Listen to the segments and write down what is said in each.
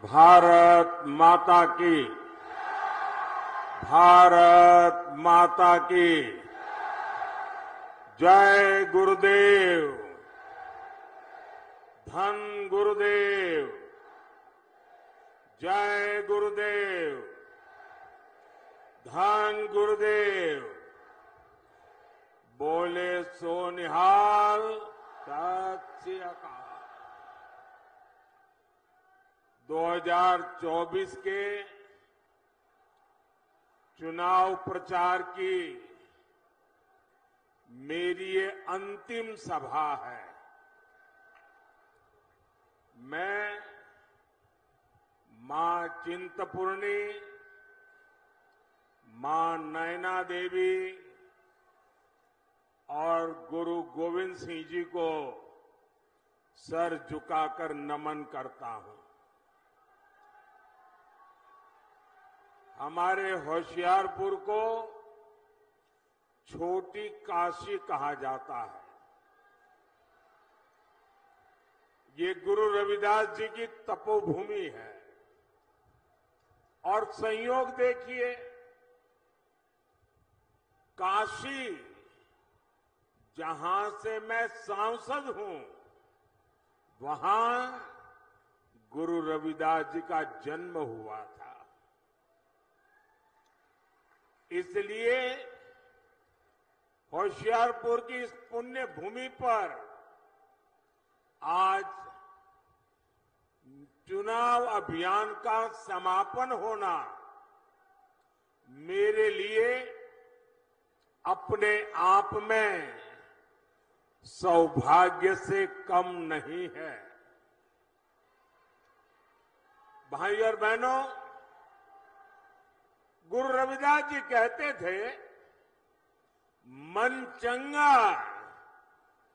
भारत माता की, भारत माता की जय गुरुदेव, धन गुरुदेव, जय गुरुदेव, धन गुरुदेव। बोले सो निहाल, सत श्री अकाल। 2024 के चुनाव प्रचार की मेरी ये अंतिम सभा है। मैं मां चिंतपूर्णी, मां नैना देवी और गुरु गोविंद सिंह जी को सर झुकाकर नमन करता हूं। हमारे होशियारपुर को छोटी काशी कहा जाता है। ये गुरु रविदास जी की तपोभूमि है। और संयोग देखिए, काशी जहां से मैं सांसद हूं, वहां गुरु रविदास जी का जन्म हुआ था। इसलिए होशियारपुर की इस पुण्य भूमि पर आज चुनाव अभियान का समापन होना मेरे लिए अपने आप में सौभाग्य से कम नहीं है। भाई और बहनों, गुरु रविदास जी कहते थे, मन चंगा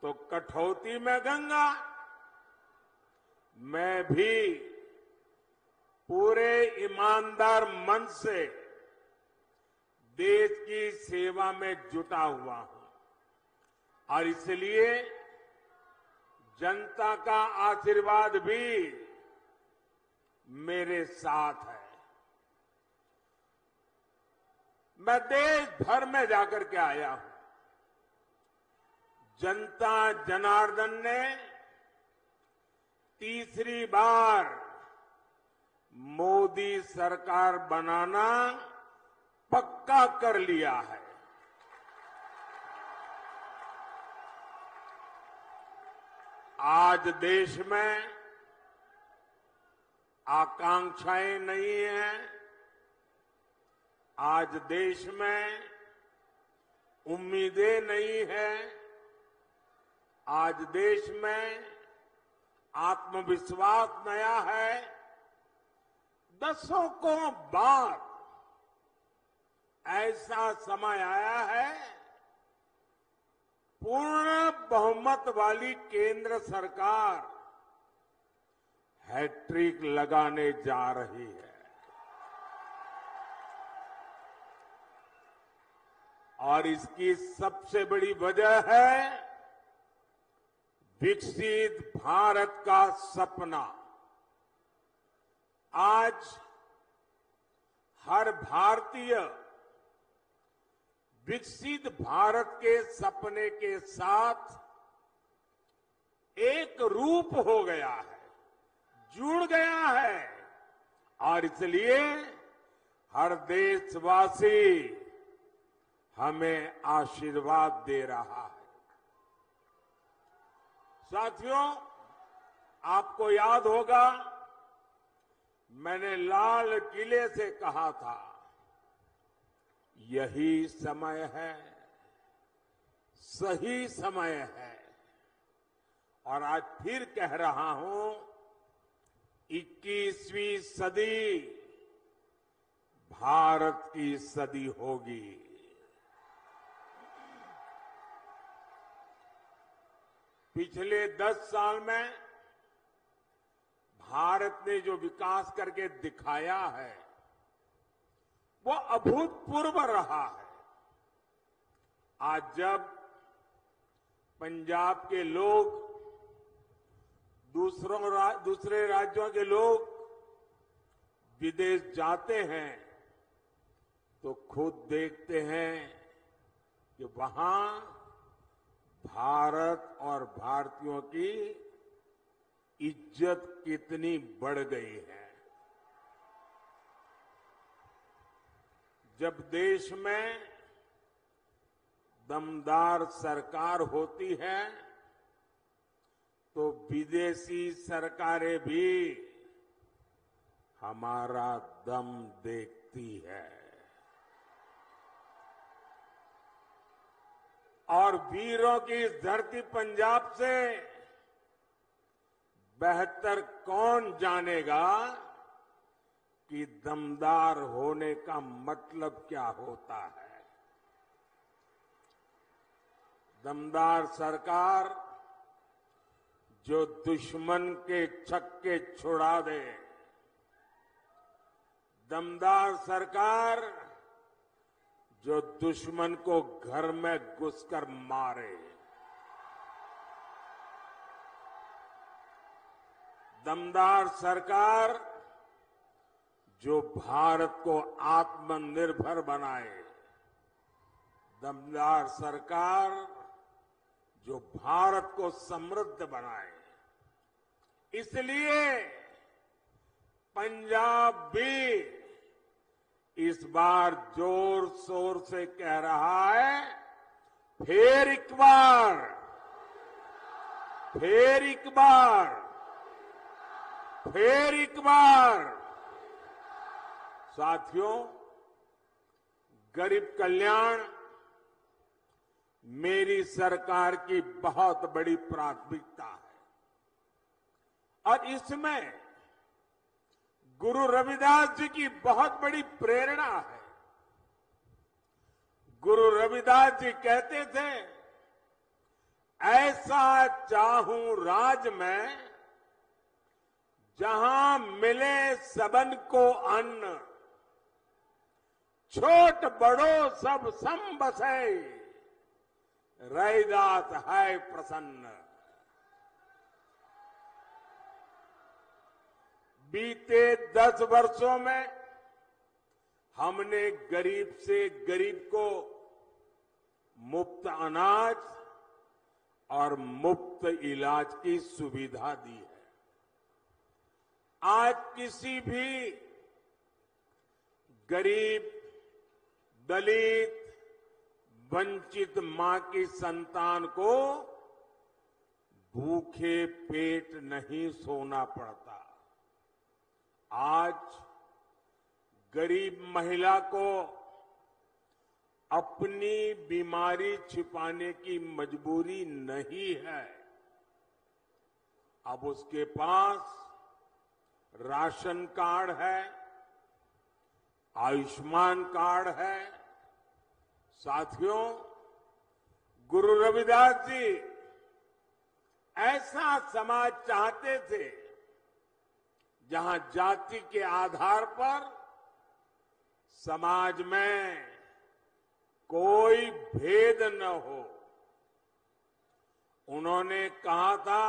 तो कठौती में गंगा। मैं भी पूरे ईमानदार मन से देश की सेवा में जुटा हुआ हूं और इसलिए जनता का आशीर्वाद भी मेरे साथ है। मैं देश भर में जाकर के आया हूं। जनता जनार्दन ने तीसरी बार मोदी सरकार बनाना पक्का कर लिया है। आज देश में आकांक्षाएं नहीं हैं। आज देश में उम्मीदें नहीं हैं। आज देश में आत्मविश्वास नया है। दशकों बाद ऐसा समय आया है, पूर्ण बहुमत वाली केंद्र सरकार हैट्रिक लगाने जा रही है। और इसकी सबसे बड़ी वजह है विकसित भारत का सपना। आज हर भारतीय विकसित भारत के सपने के साथ एक रूप हो गया है, जुड़ गया है। और इसलिए हर देशवासी हमें आशीर्वाद दे रहा है। साथियों, आपको याद होगा, मैंने लाल किले से कहा था, यही समय है, सही समय है। और आज फिर कह रहा हूं, 21वीं सदी भारत की सदी होगी। पिछले 10 साल में भारत ने जो विकास करके दिखाया है, वो अभूतपूर्व रहा है। आज जब पंजाब के लोग, दूसरे राज्यों के लोग विदेश जाते हैं तो खुद देखते हैं कि वहां भारत और भारतीयों की इज्जत कितनी बढ़ गई है। जब देश में दमदार सरकार होती है तो विदेशी सरकारें भी हमारा दम देखती है। और वीरों की इस धरती पंजाब से बेहतर कौन जानेगा कि दमदार होने का मतलब क्या होता है। दमदार सरकार जो दुश्मन के छक्के छुड़ा दे, दमदार सरकार जो दुश्मन को घर में घुसकर मारे, दमदार सरकार जो भारत को आत्मनिर्भर बनाए, दमदार सरकार जो भारत को समृद्ध बनाए। इसलिए पंजाब भी इस बार जोर शोर से कह रहा है, फिर एक बार, फिर एक बार, फिर एक बार। साथियों, गरीब कल्याण मेरी सरकार की बहुत बड़ी प्राथमिकता है और इसमें गुरु रविदास जी की बहुत बड़ी प्रेरणा है। गुरु रविदास जी कहते थे, ऐसा चाहूं राज में जहां मिले सबन को अन्न, छोट बड़ो सब सम बसे, रैदास है प्रसन्न। बीते 10 वर्षों में हमने गरीब से गरीब को मुफ्त अनाज और मुफ्त इलाज की सुविधा दी है। आज किसी भी गरीब, दलित, वंचित मां की संतान को भूखे पेट नहीं सोना पड़ता। आज गरीब महिला को अपनी बीमारी छिपाने की मजबूरी नहीं है। अब उसके पास राशन कार्ड है, आयुष्मान कार्ड है। साथियों, गुरु रविदास जी ऐसा समाज चाहते थे जहां जाति के आधार पर समाज में कोई भेद न हो। उन्होंने कहा था,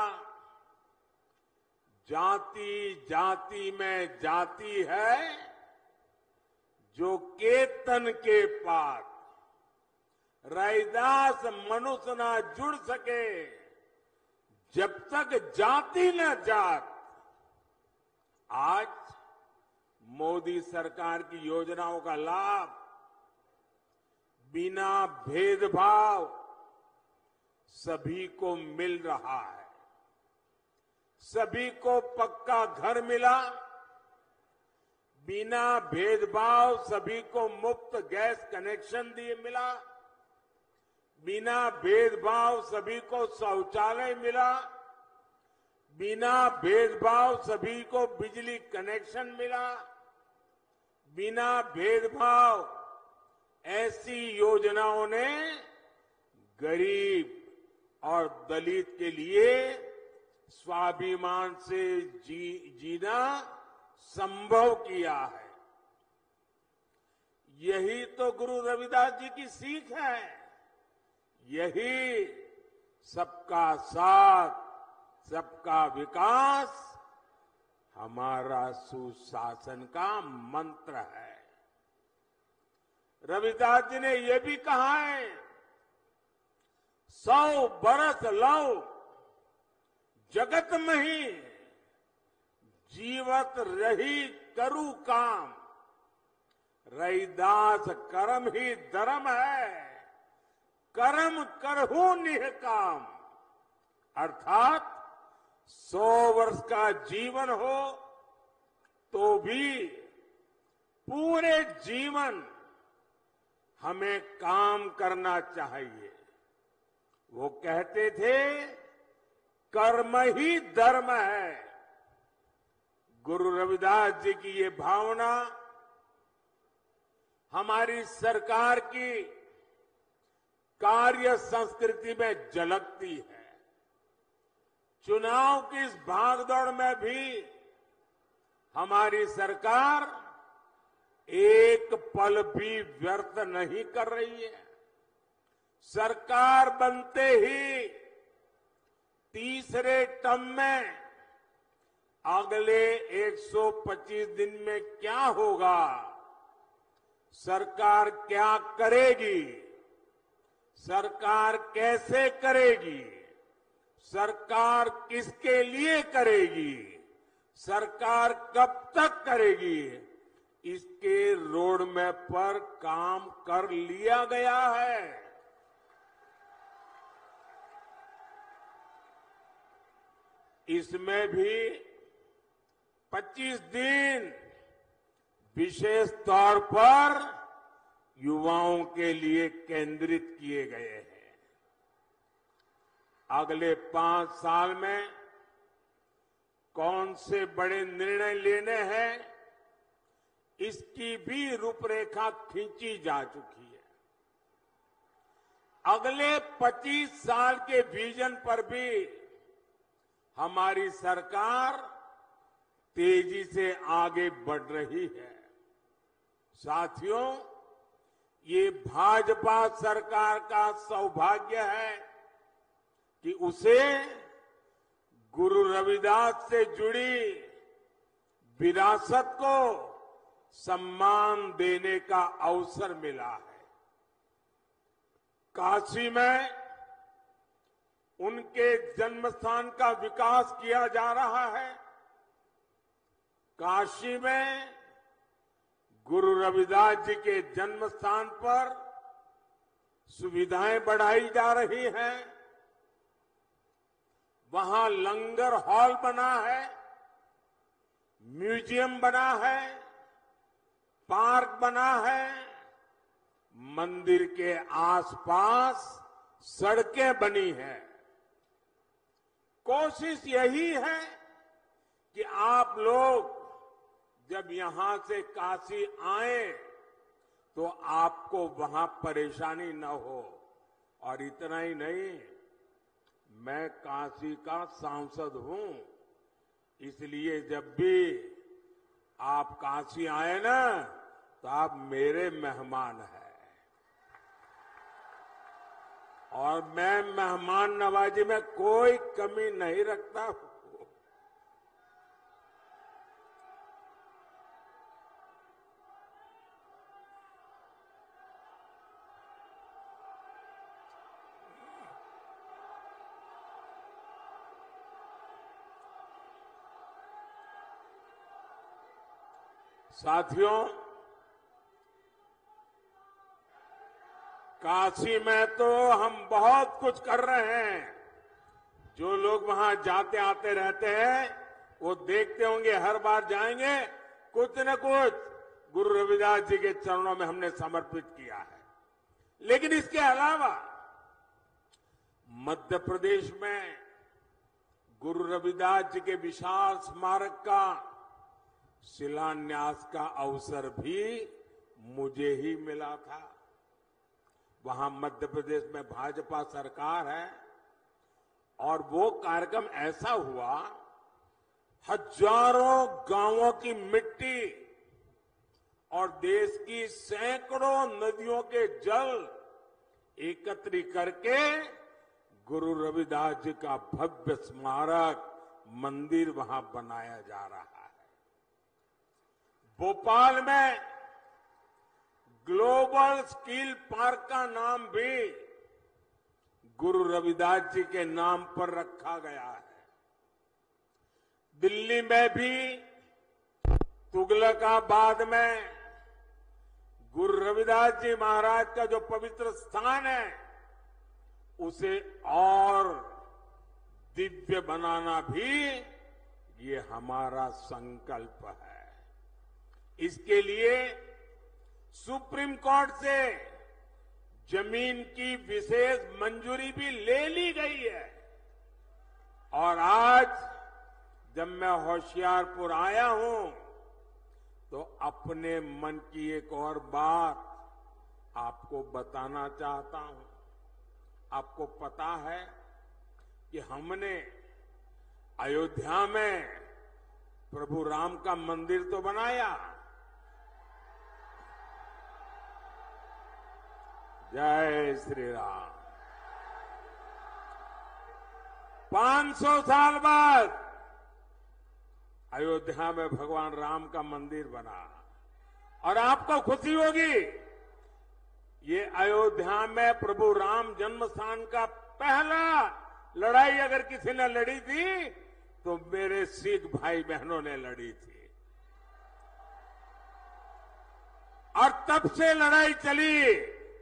जाति जाति में जाति है, जो केतन के पात, रैदास मनुष्य ना जुड़ सके जब तक जाति न जात। आज मोदी सरकार की योजनाओं का लाभ बिना भेदभाव सभी को मिल रहा है। सभी को पक्का घर मिला, बिना भेदभाव सभी को मुफ्त गैस कनेक्शन दिए मिला, बिना भेदभाव सभी को शौचालय मिला, बिना भेदभाव सभी को बिजली कनेक्शन मिला, बिना भेदभाव ऐसी योजनाओं ने गरीब और दलित के लिए स्वाभिमान से जीना संभव किया है। यही तो गुरु रविदास जी की सीख है। यही सबका साथ, सबका विकास हमारा सुशासन का मंत्र है। रविदास जी ने यह भी कहा है, 100 बरस लव जगत में ही, जीवत रही करू काम, रैदास कर्म ही धर्म है, कर्म करहु निह काम। अर्थात 100 वर्ष का जीवन हो तो भी पूरे जीवन हमें काम करना चाहिए। वो कहते थे कर्म ही धर्म है। गुरु रविदास जी की ये भावना हमारी सरकार की कार्य संस्कृति में झलकती है। चुनाव की इस भागदौड़ में भी हमारी सरकार एक पल भी व्यर्थ नहीं कर रही है। सरकार बनते ही तीसरे टर्म में अगले 125 दिन में क्या होगा, सरकार क्या करेगी, सरकार कैसे करेगी, सरकार किसके लिए करेगी, सरकार कब तक करेगी, इसके रोड मैप पर काम कर लिया गया है। इसमें भी 25 दिन विशेष तौर पर युवाओं के लिए केंद्रित किए गए हैं। अगले 5 साल में कौन से बड़े निर्णय लेने हैं, इसकी भी रूपरेखा खींची जा चुकी है। अगले 25 साल के विजन पर भी हमारी सरकार तेजी से आगे बढ़ रही है। साथियों, ये भाजपा सरकार का सौभाग्य है कि उसे गुरु रविदास से जुड़ी विरासत को सम्मान देने का अवसर मिला है। काशी में उनके जन्मस्थान का विकास किया जा रहा है। काशी में गुरु रविदास जी के जन्म स्थान पर सुविधाएं बढ़ाई जा रही हैं। वहां लंगर हॉल बना है, म्यूजियम बना है, पार्क बना है, मंदिर के आसपास सड़कें बनी हैं। कोशिश यही है कि आप लोग जब यहां से काशी आए तो आपको वहां परेशानी न हो। और इतना ही नहीं, मैं काशी का सांसद हूं, इसलिए जब भी आप काशी आए ना तो आप मेरे मेहमान हैं। और मैं मेहमान नवाजी में कोई कमी नहीं रखता हूं। साथियों, काशी में तो हम बहुत कुछ कर रहे हैं। जो लोग वहां जाते आते रहते हैं वो देखते होंगे, हर बार जाएंगे कुछ न कुछ गुरु रविदास जी के चरणों में हमने समर्पित किया है। लेकिन इसके अलावा मध्य प्रदेश में गुरु रविदास जी के विशाल स्मारक का शिलान्यास का अवसर भी मुझे ही मिला था। वहां मध्य प्रदेश में भाजपा सरकार है और वो कार्यक्रम ऐसा हुआ, हजारों गांवों की मिट्टी और देश की सैकड़ों नदियों के जल एकत्रित करके गुरु रविदास जी का भव्य स्मारक मंदिर वहां बनाया जा रहा है। भोपाल में ग्लोबल स्किल पार्क का नाम भी गुरु रविदास जी के नाम पर रखा गया है। दिल्ली में भी तुगलकाबाद में गुरु रविदास जी महाराज का जो पवित्र स्थान है उसे और दिव्य बनाना भी ये हमारा संकल्प है। इसके लिए सुप्रीम कोर्ट से जमीन की विशेष मंजूरी भी ले ली गई है और आज जब मैं होशियारपुर आया हूं तो अपने मन की एक और बात आपको बताना चाहता हूं। आपको पता है कि हमने अयोध्या में प्रभु राम का मंदिर तो बनाया। जय श्री राम। 500 साल बाद अयोध्या में भगवान राम का मंदिर बना और आपको खुशी होगी ये अयोध्या में प्रभु राम जन्म स्थान का पहला लड़ाई अगर किसी ने लड़ी थी तो मेरे सिख भाई बहनों ने लड़ी थी और तब से लड़ाई चली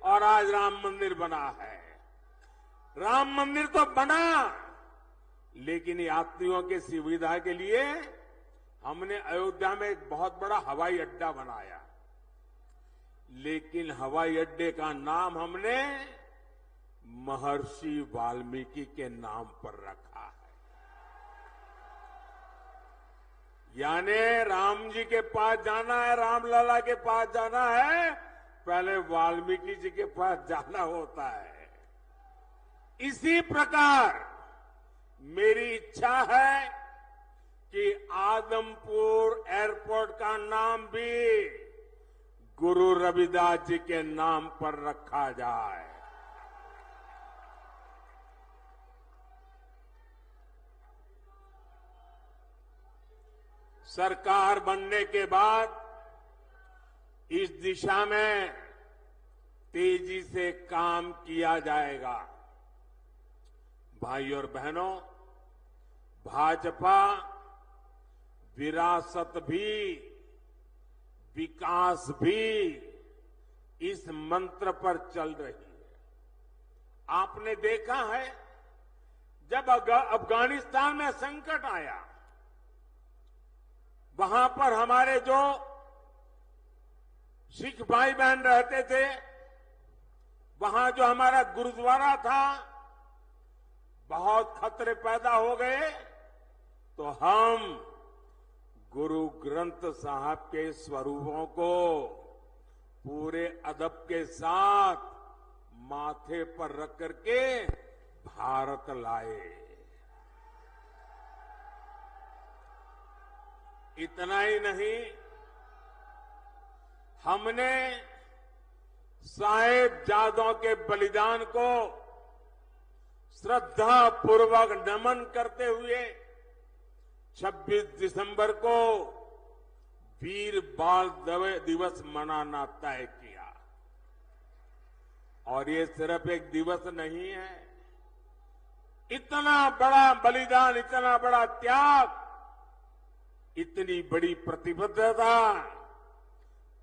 और आज राम मंदिर बना है। राम मंदिर तो बना लेकिन यात्रियों की सुविधा के लिए हमने अयोध्या में एक बहुत बड़ा हवाई अड्डा बनाया, लेकिन हवाई अड्डे का नाम हमने महर्षि वाल्मीकि के नाम पर रखा है। यानी राम जी के पास जाना है, रामलला के पास जाना है, पहले वाल्मीकि जी के पास जाना होता है। इसी प्रकार मेरी इच्छा है कि आदमपुर एयरपोर्ट का नाम भी गुरु रविदास जी के नाम पर रखा जाए। सरकार बनने के बाद इस दिशा में तेजी से काम किया जाएगा। भाइयों और बहनों, भाजपा विरासत भी विकास भी इस मंत्र पर चल रही है। आपने देखा है जब अफगानिस्तान में संकट आया, वहां पर हमारे जो सिख भाई बहन रहते थे, वहां जो हमारा गुरुद्वारा था, बहुत खतरे पैदा हो गए, तो हम गुरु ग्रंथ साहब के स्वरूपों को पूरे अदब के साथ माथे पर रख करके भारत लाए। इतना ही नहीं, हमने साहिबजादों के बलिदान को श्रद्धा पूर्वक नमन करते हुए 26 दिसंबर को वीर बाल दिवस मनाना तय किया। और ये सिर्फ एक दिवस नहीं है, इतना बड़ा बलिदान, इतना बड़ा त्याग, इतनी बड़ी प्रतिबद्धता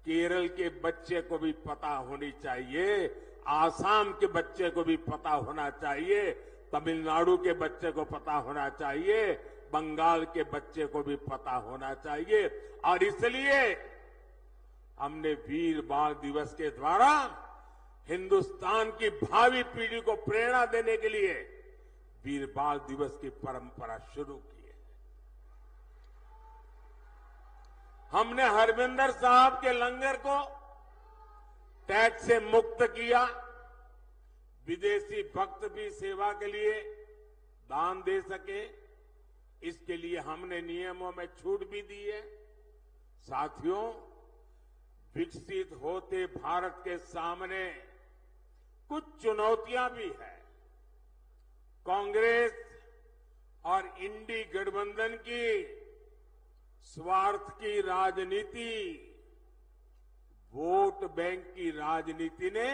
केरल के बच्चे को भी पता होनी चाहिए, आसाम के बच्चे को भी पता होना चाहिए, तमिलनाडु के बच्चे को पता होना चाहिए, बंगाल के बच्चे को भी पता होना चाहिए। और इसलिए हमने वीर बाल दिवस के द्वारा हिंदुस्तान की भावी पीढ़ी को प्रेरणा देने के लिए वीर बाल दिवस की परंपरा शुरू की है। हमने हरमिंदर साहब के लंगर को टैक्स से मुक्त किया, विदेशी भक्त भी सेवा के लिए दान दे सके, इसके लिए हमने नियमों में छूट भी दी है। साथियों, विकसित होते भारत के सामने कुछ चुनौतियां भी है। कांग्रेस और इंडी गठबंधन की स्वार्थ की राजनीति, वोट बैंक की राजनीति ने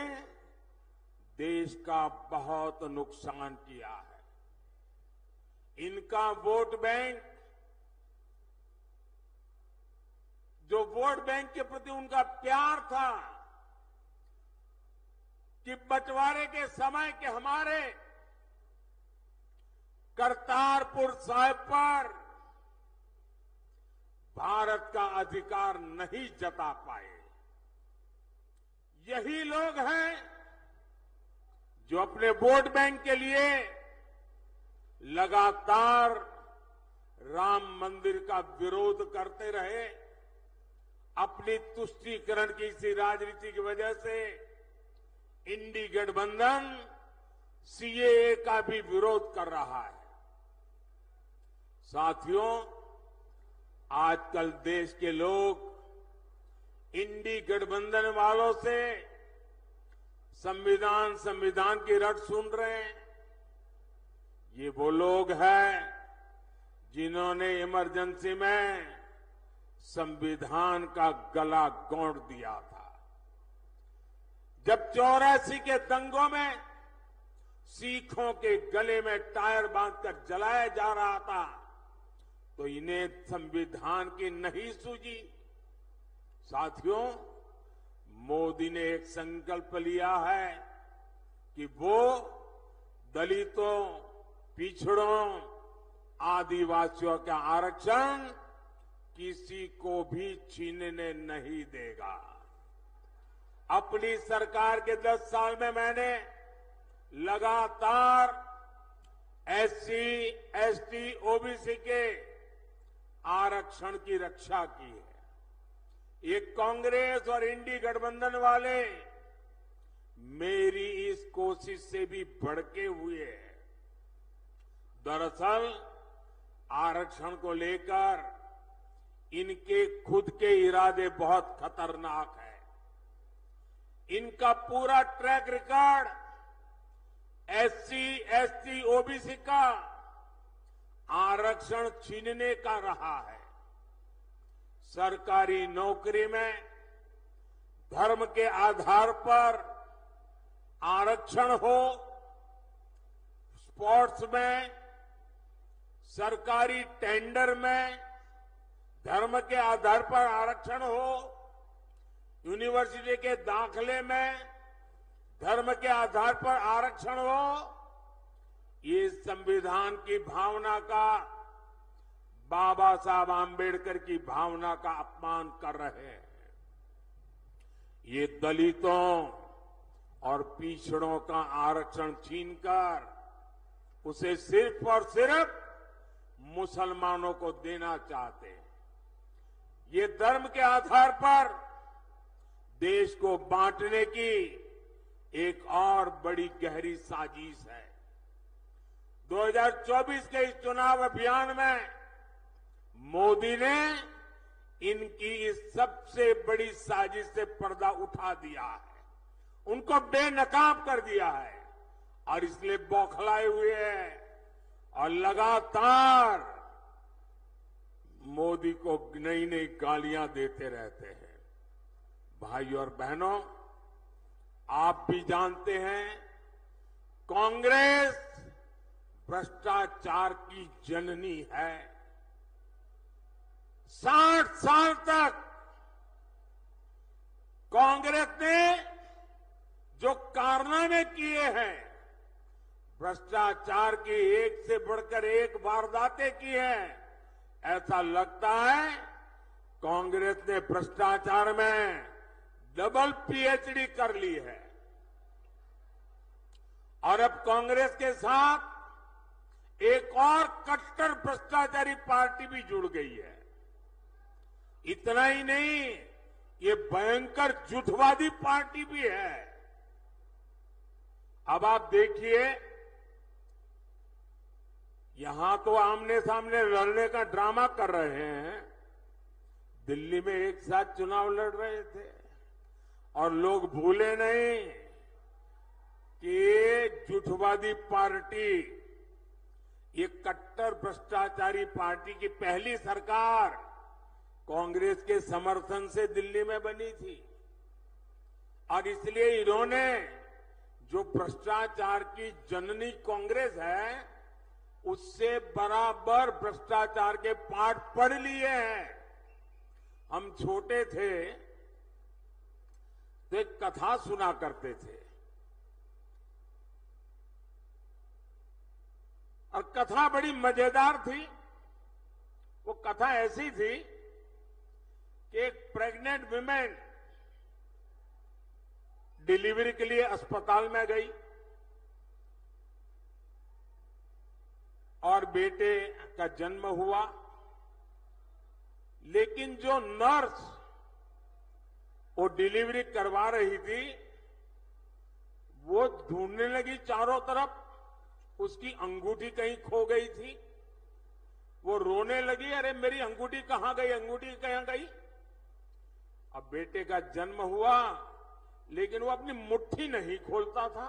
देश का बहुत नुकसान किया है। इनका वोट बैंक, जो वोट बैंक के प्रति उनका प्यार था कि बंटवारे के समय के हमारे करतारपुर साहिब पर भारत का अधिकार नहीं जता पाए। यही लोग हैं जो अपने वोट बैंक के लिए लगातार राम मंदिर का विरोध करते रहे। अपनी तुष्टीकरण की इसी राजनीति की वजह से इंडी गठबंधन सीएए का भी विरोध कर रहा है। साथियों, आजकल देश के लोग इंडी गठबंधन वालों से संविधान की रट सुन रहे हैं। ये वो लोग हैं जिन्होंने इमरजेंसी में संविधान का गला घोंट दिया था। जब 84 के दंगों में सिखों के गले में टायर बांधकर जलाया जा रहा था तो इन्हें संविधान की नहीं सूझी। साथियों, मोदी ने एक संकल्प लिया है कि वो दलितों, पिछड़ों, आदिवासियों का आरक्षण किसी को भी छीनने नहीं देगा। अपनी सरकार के 10 साल में मैंने लगातार एससी, एसटी, ओबीसी के आरक्षण की रक्षा की है। ये कांग्रेस और इंडी गठबंधन वाले मेरी इस कोशिश से भी भड़के हुए हैं। दरअसल आरक्षण को लेकर इनके खुद के इरादे बहुत खतरनाक हैं। इनका पूरा track record SC, ST, OBC का आरक्षण छीनने का रहा है। सरकारी नौकरी में धर्म के आधार पर आरक्षण हो, स्पोर्ट्स में, सरकारी टेंडर में धर्म के आधार पर आरक्षण हो, यूनिवर्सिटी के दाखले में धर्म के आधार पर आरक्षण हो, ये संविधान की भावना का, बाबा साहब आंबेडकर की भावना का अपमान कर रहे हैं। ये दलितों और पिछड़ों का आरक्षण छीनकर उसे सिर्फ और सिर्फ मुसलमानों को देना चाहते हैं। ये धर्म के आधार पर देश को बांटने की एक और बड़ी गहरी साजिश है। 2024 के इस चुनाव अभियान में मोदी ने इनकी इस सबसे बड़ी साजिश से पर्दा उठा दिया है, उनको बेनकाब कर दिया है और इसलिए बौखलाए हुए हैं और लगातार मोदी को नई नई गालियां देते रहते हैं। भाई और बहनों, आप भी जानते हैं कांग्रेस भ्रष्टाचार की जननी है। 60 साल तक कांग्रेस ने जो कारनामे किए हैं, भ्रष्टाचार की एक से बढ़कर एक वारदातें की हैं, ऐसा लगता है कांग्रेस ने भ्रष्टाचार में डबल पीएचडी कर ली है। और अब कांग्रेस के साथ एक और कट्टर भ्रष्टाचारी पार्टी भी जुड़ गई है। इतना ही नहीं, ये भयंकर झूठवादी पार्टी भी है। अब आप देखिए, यहां तो आमने सामने लड़ने का ड्रामा कर रहे हैं, दिल्ली में एक साथ चुनाव लड़ रहे थे और लोग भूले नहीं कि ये झूठवादी पार्टी, ये कट्टर भ्रष्टाचारी पार्टी की पहली सरकार कांग्रेस के समर्थन से दिल्ली में बनी थी और इसलिए इन्होंने जो भ्रष्टाचार की जननी कांग्रेस है उससे बराबर भ्रष्टाचार के पाठ पढ़ लिए हैं। हम छोटे थे तो एक कथा सुना करते थे और कथा बड़ी मजेदार थी। वो कथा ऐसी थी कि एक प्रेग्नेंट विमेन डिलीवरी के लिए अस्पताल में गई और बेटे का जन्म हुआ, लेकिन जो नर्स वो डिलीवरी करवा रही थी वो ढूंढने लगी चारों तरफ, उसकी अंगूठी कहीं खो गई थी। वो रोने लगी, अरे मेरी अंगूठी कहां गई, अंगूठी कहां गई। अब बेटे का जन्म हुआ लेकिन वो अपनी मुट्ठी नहीं खोलता था,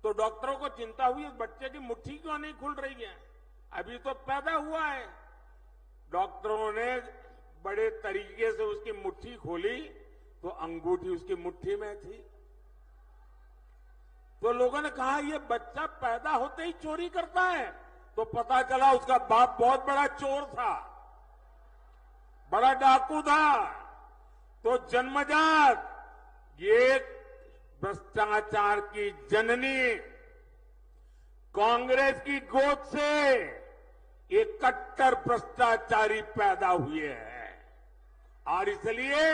तो डॉक्टरों को चिंता हुई, इस बच्चे की मुट्ठी क्यों नहीं खुल रही है, अभी तो पैदा हुआ है। डॉक्टरों ने बड़े तरीके से उसकी मुट्ठी खोली तो अंगूठी उसकी मुट्ठी में थी। तो लोगों ने कहा ये बच्चा पैदा होते ही चोरी करता है, तो पता चला उसका बाप बहुत बड़ा चोर था, बड़ा डाकू था। तो जन्मजात ये भ्रष्टाचार की जननी कांग्रेस की गोद से एक कट्टर भ्रष्टाचारी पैदा हुए हैं और इसलिए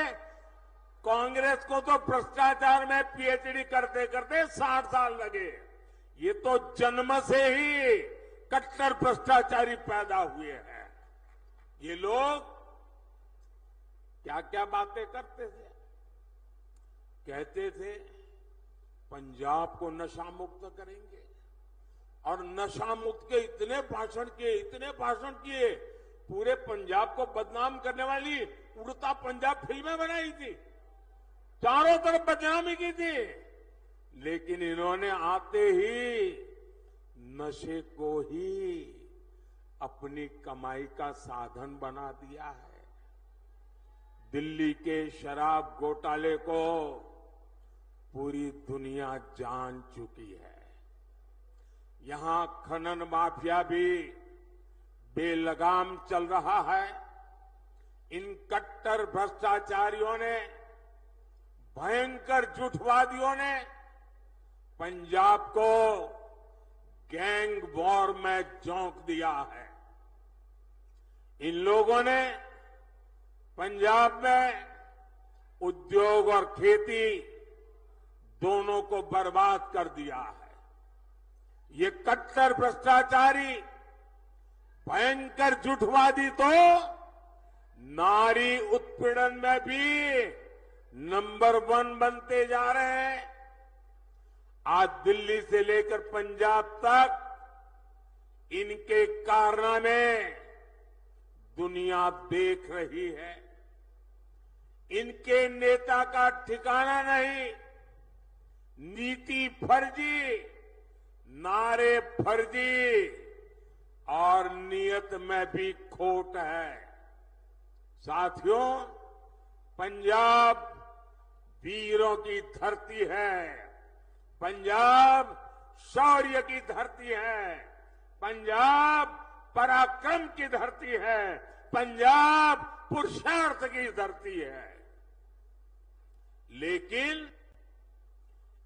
कांग्रेस को तो भ्रष्टाचार में पीएचडी करते करते 60 साल लगे। ये तो जन्म से ही कट्टर भ्रष्टाचारी पैदा हुए हैं। ये लोग क्या क्या बातें करते थे, कहते थे पंजाब को नशा मुक्त करेंगे और नशा मुक्त के इतने भाषण किए, पूरे पंजाब को बदनाम करने वाली उड़ता पंजाब फिल्में बनाई थी, चारों तरफ बदनामी की थी। लेकिन इन्होंने आते ही नशे को ही अपनी कमाई का साधन बना दिया है। दिल्ली के शराब घोटाले को पूरी दुनिया जान चुकी है। यहां खनन माफिया भी बेलगाम चल रहा है। इन कट्टर भ्रष्टाचारियों ने, भयंकर झूठवादियों ने पंजाब को गैंग वॉर में झोंक दिया है। इन लोगों ने पंजाब में उद्योग और खेती दोनों को बर्बाद कर दिया है। ये कट्टर भ्रष्टाचारी, भयंकर झूठवादी तो नारी उत्पीड़न में भी नंबर 1 बनते जा रहे हैं। आज दिल्ली से लेकर पंजाब तक इनके कारनामे दुनिया देख रही है। इनके नेता का ठिकाना नहीं, नीति फर्जी, नारे फर्जी और नियत में भी खोट है। साथियों, पंजाब वीरों की धरती है, पंजाब शौर्य की धरती है, पंजाब पराक्रम की धरती है, पंजाब पुरुषार्थ की धरती है। लेकिन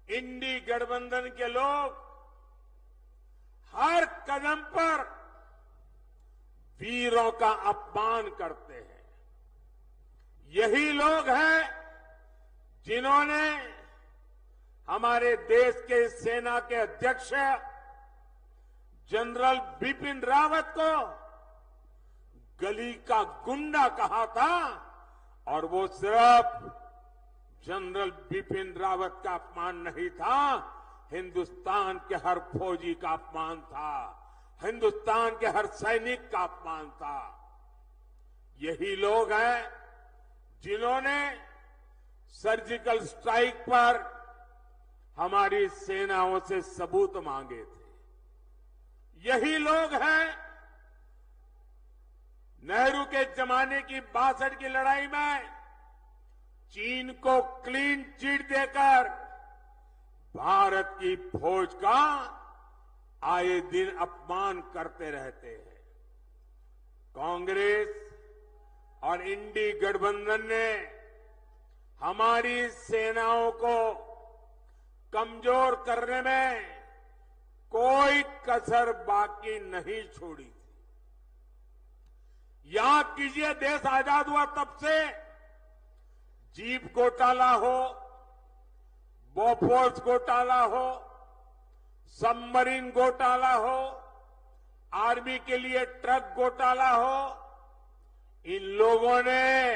इंडी गठबंधन के लोग हर कदम पर वीरों का अपमान करते हैं। यही लोग हैं जिन्होंने हमारे देश के सेना के अध्यक्ष जनरल बिपिन रावत को गली का गुंडा कहा था और वो सिर्फ जनरल बिपिन रावत का अपमान नहीं था, हिंदुस्तान के हर फौजी का अपमान था, हिंदुस्तान के हर सैनिक का अपमान था। यही लोग हैं जिन्होंने सर्जिकल स्ट्राइक पर हमारी सेनाओं से सबूत मांगे थे। यही लोग हैं नेहरू के जमाने की 62 की लड़ाई में चीन को क्लीन चिट देकर भारत की फौज का आए दिन अपमान करते रहते हैं। कांग्रेस और इंडी गठबंधन ने हमारी सेनाओं को कमजोर करने में कोई कसर बाकी नहीं छोड़ी थी। याद कीजिए, देश आजाद हुआ तब से जीप घोटाला हो, बोफोर्स घोटाला हो, सबमरीन घोटाला हो, आर्मी के लिए ट्रक घोटाला हो, इन लोगों ने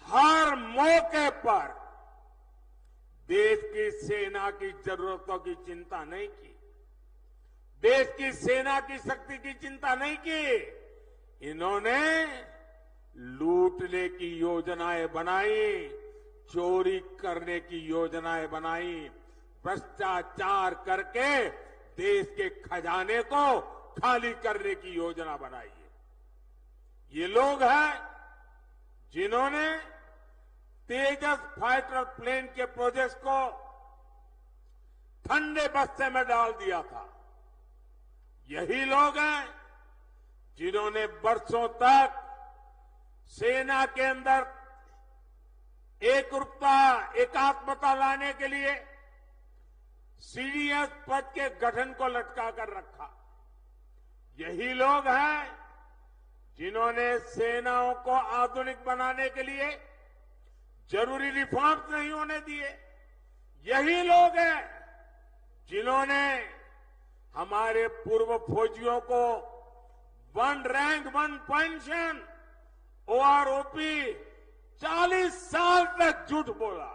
हर मौके पर देश की सेना की जरूरतों की चिंता नहीं की, देश की सेना की शक्ति की चिंता नहीं की। इन्होंने लूटने की योजनाएं बनाई, चोरी करने की योजनाएं बनाई, भ्रष्टाचार करके देश के खजाने को खाली करने की योजना बनाई है। ये लोग हैं जिन्होंने तेजस फाइटर प्लेन के प्रोजेक्ट को ठंडे बस्ते में डाल दिया था। यही लोग हैं जिन्होंने वर्षों तक सेना के अंदर एकरूपता, एकात्मता लाने के लिए सीडीएस पद के गठन को लटका कर रखा। यही लोग हैं जिन्होंने सेनाओं को आधुनिक बनाने के लिए जरूरी रिफॉर्म्स नहीं होने दिए। यही लोग हैं जिन्होंने हमारे पूर्व फौजियों को 1 रैंक 1 पेंशन, ओआरओपी 40 साल तक झूठ बोला।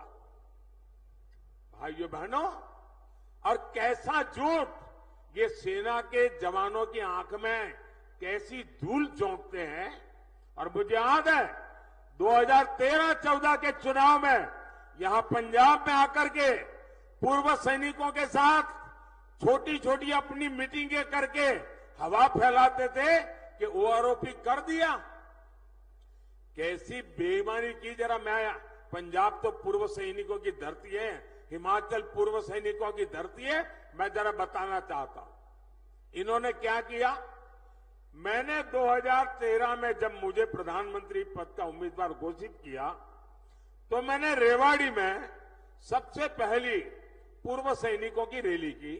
भाइयों बहनों, और कैसा झूठ, ये सेना के जवानों की आंख में कैसी धूल झोंकते हैं। और मुझे याद है 2013-14 के चुनाव में यहां पंजाब में आकर के पूर्व सैनिकों के साथ छोटी छोटी अपनी मीटिंगें करके हवा फैलाते थे कि ओआरओपी कर दिया। कैसी बेईमानी की। जरा मैं, पंजाब तो पूर्व सैनिकों की धरती है, हिमाचल पूर्व सैनिकों की धरती है, मैं जरा बताना चाहता हूं इन्होंने क्या किया। मैंने 2013 में जब मुझे प्रधानमंत्री पद का उम्मीदवार घोषित किया तो मैंने रेवाड़ी में सबसे पहली पूर्व सैनिकों की रैली की।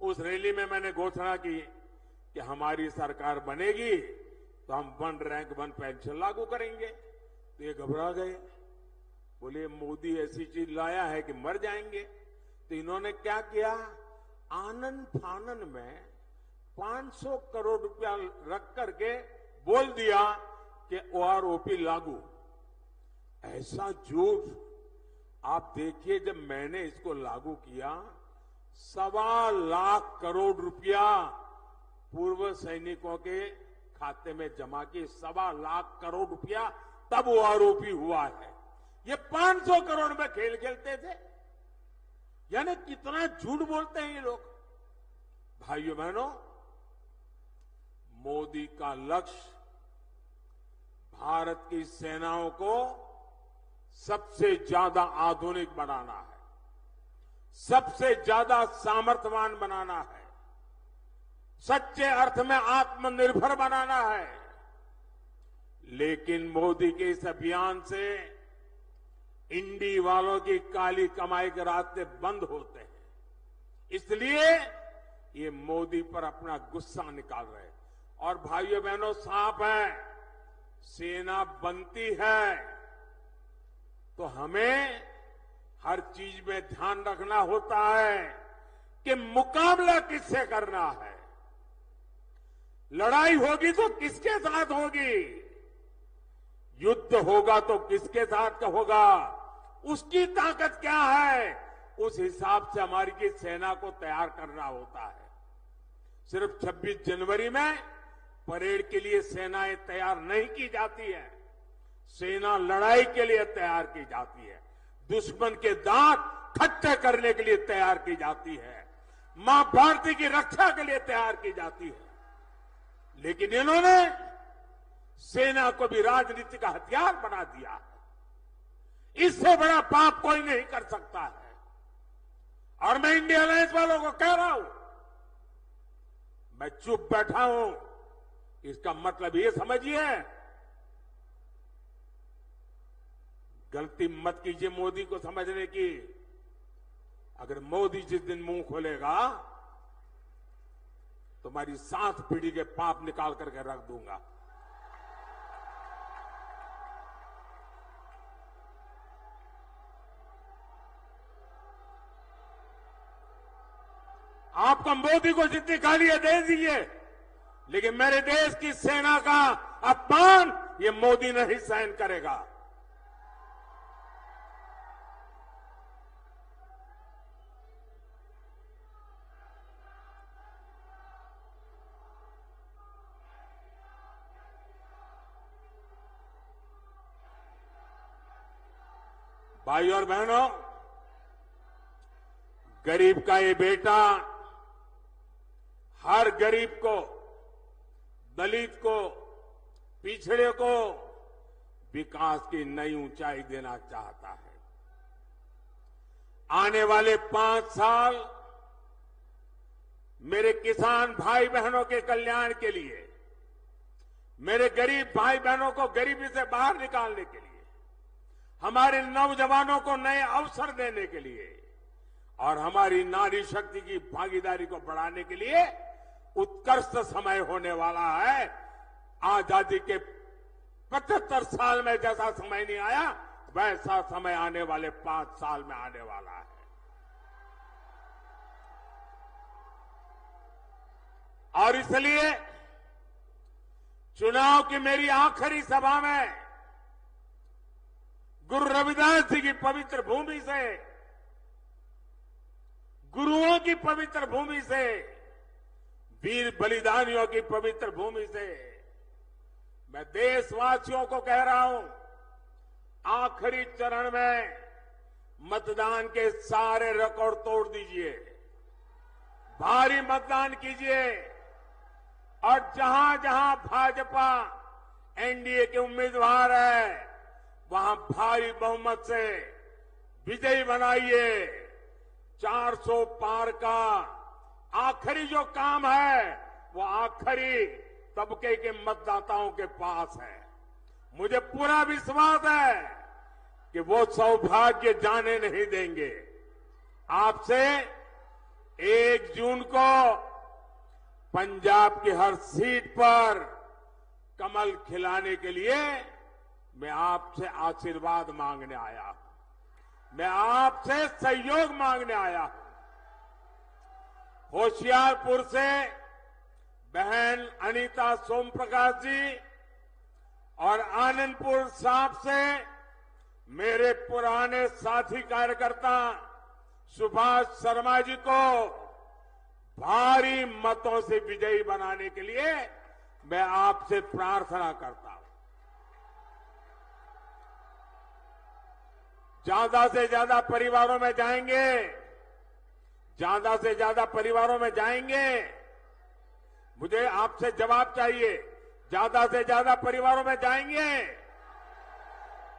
उस रैली में मैंने घोषणा की कि हमारी सरकार बनेगी तो हम 1 रैंक 1 पेंशन लागू करेंगे। तो ये घबरा गए, बोले मोदी ऐसी चीज लाया है कि मर जाएंगे। तो इन्होंने क्या किया, आनन फानन में 500 करोड़ रुपया रख करके बोल दिया कि ओआरओपी लागू। ऐसा झूठ। आप देखिए, जब मैंने इसको लागू किया 1.25 लाख करोड़ रुपया पूर्व सैनिकों के खाते में जमा किए। 1.25 लाख करोड़ रुपया तब ओआरओपी हुआ है। ये 500 करोड़ में खेल खेलते थे। यानी कितना झूठ बोलते हैं ये लोग। भाइयों बहनों, मोदी का लक्ष्य भारत की सेनाओं को सबसे ज्यादा आधुनिक बनाना है, सबसे ज्यादा सामर्थ्यवान बनाना है, सच्चे अर्थ में आत्मनिर्भर बनाना है। लेकिन मोदी के इस अभियान से इंडी वालों की काली कमाई के रास्ते बंद होते हैं। इसलिए ये मोदी पर अपना गुस्सा निकाल रहे हैं। और भाइयों बहनों, साफ है, सेना बनती है तो हमें हर चीज में ध्यान रखना होता है कि मुकाबला किससे करना है। लड़ाई होगी तो किसके साथ होगी, युद्ध होगा तो किसके साथ का होगा, उसकी ताकत क्या है, उस हिसाब से हमारी की सेना को तैयार करना होता है। सिर्फ 26 जनवरी में परेड के लिए सेनाएं तैयार नहीं की जाती है। सेना लड़ाई के लिए तैयार की जाती है, दुश्मन के दांत खट्टे करने के लिए तैयार की जाती है, मां भारती की रक्षा के लिए तैयार की जाती है। लेकिन इन्होंने सेना को भी राजनीति का हथियार बना दिया है। इससे बड़ा पाप कोई नहीं कर सकता है। और मैं इंडिया अलायंस वालों को कह रहा हूं, मैं चुप बैठा हूं, इसका मतलब ये समझिए, गलती मत कीजिए मोदी को समझने की। अगर मोदी जिस दिन मुंह खोलेगा तो हमारी 7 पीढ़ी के पाप निकाल करके रख दूंगा। आपको मोदी को जितनी गालियां दे दीजिए, लेकिन मेरे देश की सेना का अपमान ये मोदी नहीं सहन करेगा। भाई और बहनों, गरीब का ये बेटा हर गरीब को, दलित को, पिछड़े को विकास की नई ऊंचाई देना चाहता है। आने वाले 5 साल मेरे किसान भाई बहनों के कल्याण के लिए, मेरे गरीब भाई बहनों को गरीबी से बाहर निकालने के लिए, हमारे नौजवानों को नए अवसर देने के लिए और हमारी नारी शक्ति की भागीदारी को बढ़ाने के लिए उत्कृष्ट समय होने वाला है। आजादी के 75 साल में जैसा समय नहीं आया, वैसा समय आने वाले 5 साल में आने वाला है। और इसलिए चुनाव की मेरी आखिरी सभा में गुरु रविदास जी की पवित्र भूमि से, गुरुओं की पवित्र भूमि से, वीर बलिदानियों की पवित्र भूमि से मैं देशवासियों को कह रहा हूं, आखिरी चरण में मतदान के सारे रिकॉर्ड तोड़ दीजिए, भारी मतदान कीजिए और जहां जहां भाजपा एनडीए के उम्मीदवार है वहां भारी बहुमत से विजयी बनाइए। 400 पार का आखिरी जो काम है वो आखिरी तबके के मतदाताओं के पास है। मुझे पूरा विश्वास है कि वो सौभाग्य जाने नहीं देंगे। आपसे 1 जून को पंजाब की हर सीट पर कमल खिलाने के लिए मैं आपसे आशीर्वाद मांगने आया हूं, मैं आपसे सहयोग मांगने आया हूं। होशियारपुर से बहन अनीता सोमप्रकाश जी और आनंदपुर साहब से मेरे पुराने साथी कार्यकर्ता सुभाष शर्मा जी को भारी मतों से विजयी बनाने के लिए मैं आपसे प्रार्थना करता हूं। ज्यादा से ज्यादा परिवारों में जाएंगे, ज्यादा से ज्यादा परिवारों में जाएंगे। मुझे आपसे जवाब चाहिए, ज्यादा से ज्यादा परिवारों में जाएंगे,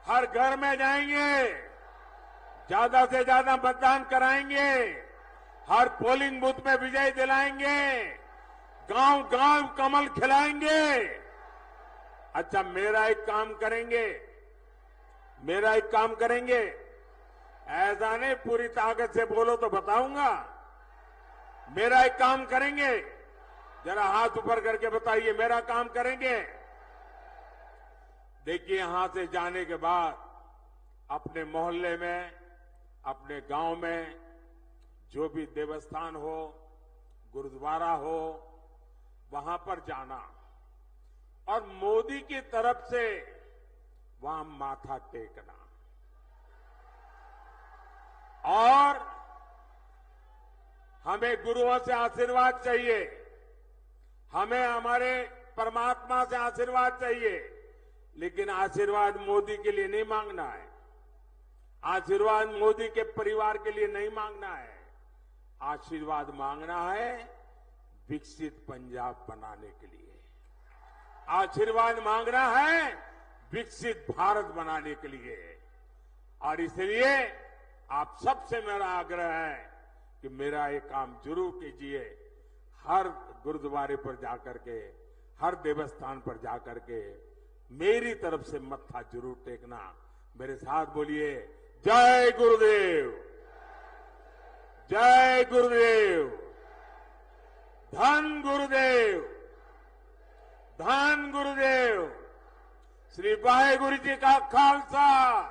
हर घर में जाएंगे, ज्यादा से ज्यादा मतदान कराएंगे, हर पोलिंग बूथ में विजय दिलाएंगे, गांव गांव कमल खिलाएंगे। अच्छा, मेरा एक काम करेंगे, मेरा एक काम करेंगे, ऐसा नहीं पूरी ताकत से बोलो तो बताऊंगा। मेरा एक काम करेंगे, जरा हाथ ऊपर करके बताइए, मेरा काम करेंगे। देखिए, यहां से जाने के बाद अपने मोहल्ले में, अपने गांव में जो भी देवस्थान हो, गुरुद्वारा हो, वहां पर जाना और मोदी की तरफ से वहां माथा टेकना और हमें गुरुओं से आशीर्वाद चाहिए, हमें हमारे परमात्मा से आशीर्वाद चाहिए, लेकिन आशीर्वाद मोदी के लिए नहीं मांगना है, आशीर्वाद मोदी के परिवार के लिए नहीं मांगना है। आशीर्वाद मांगना है विकसित पंजाब बनाने के लिए, आशीर्वाद मांगना है विकसित भारत बनाने के लिए। और इसलिए आप सबसे मेरा आग्रह है कि मेरा ये काम जरूर कीजिए। हर गुरुद्वारे पर जाकर के, हर देवस्थान पर जाकर के मेरी तरफ से मत्था जरूर टेकना। मेरे साथ बोलिए, जय गुरुदेव, जय गुरुदेव, धन गुरुदेव, धन गुरुदेव। श्री वाहेगुरु जी का खालसा,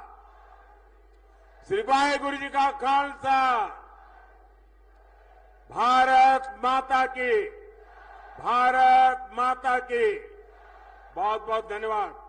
श्री वाहेगुरु जी का खालसा। भारत माता की, भारत माता की। बहुत बहुत धन्यवाद।